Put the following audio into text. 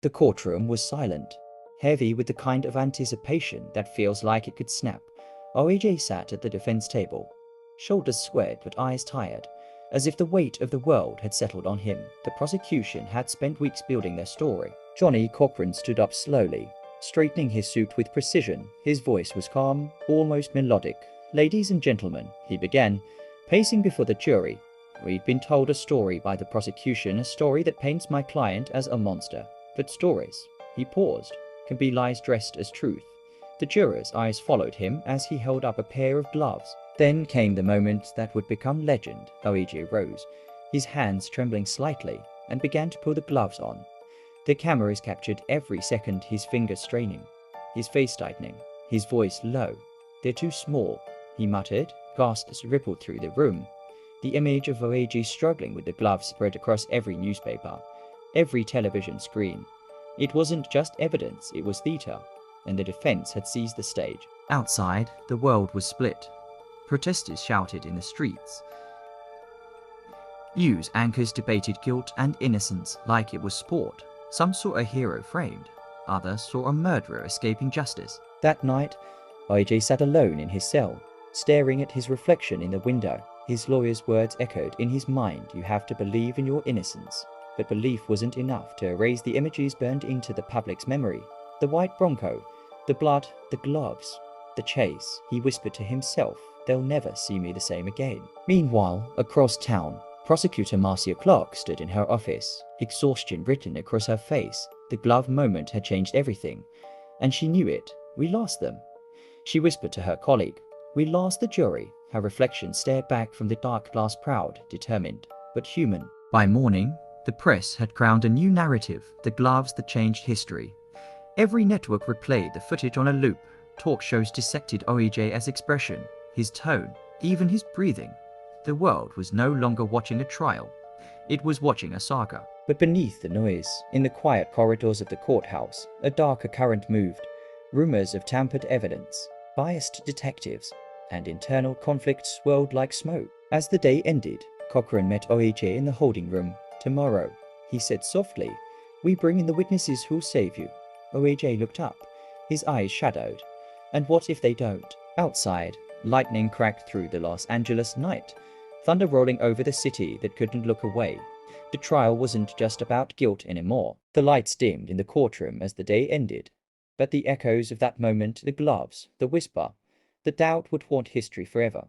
The courtroom was silent, heavy with the kind of anticipation that feels like it could snap. OJ sat at the defense table, shoulders squared but eyes tired, as if the weight of the world had settled on him. The prosecution had spent weeks building their story. Johnny Cochran stood up slowly, straightening his suit with precision. His voice was calm, almost melodic. "Ladies and gentlemen," he began, pacing before the jury. "We've been told a story by the prosecution, a story that paints my client as a monster. But stories," he paused, "can be lies dressed as truth." The jurors' eyes followed him as he held up a pair of gloves. Then came the moment that would become legend. OJ rose, his hands trembling slightly, and began to pull the gloves on. The cameras captured every second, his fingers straining, his face tightening, his voice low. "They're too small," he muttered. Gasps rippled through the room. The image of OJ struggling with the gloves spread across every newspaper, every television screen. It wasn't just evidence, it was theater, and the defense had seized the stage. Outside, the world was split. Protesters shouted in the streets. News anchors debated guilt and innocence like it was sport. Some saw a hero framed, others saw a murderer escaping justice. That night, OJ sat alone in his cell, staring at his reflection in the window. His lawyer's words echoed in his mind, "You have to believe in your innocence." But belief wasn't enough to erase the images burned into the public's memory. The white Bronco, the blood, the gloves, the chase. He whispered to himself, "They'll never see me the same again." Meanwhile, across town, Prosecutor Marcia Clark stood in her office, exhaustion written across her face. The glove moment had changed everything, and she knew it. "We lost them," she whispered to her colleague. "We lost the jury." Her reflection stared back from the dark glass, proud, determined, but human. By morning, the press had crowned a new narrative, the gloves that changed history. Every network replayed the footage on a loop. Talk shows dissected OJ as expression, his tone, even his breathing. The world was no longer watching a trial. It was watching a saga. But beneath the noise, in the quiet corridors of the courthouse, a darker current moved. Rumors of tampered evidence, biased detectives, and internal conflict swirled like smoke. As the day ended, Cochran met OJ in the holding room. "Tomorrow," he said softly, "we bring in the witnesses who'll save you." OJ looked up, his eyes shadowed. "And what if they don't?" Outside, lightning cracked through the Los Angeles night, thunder rolling over the city that couldn't look away. The trial wasn't just about guilt anymore. The lights dimmed in the courtroom as the day ended, but the echoes of that moment, the gloves, the whisper, the doubt would haunt history forever.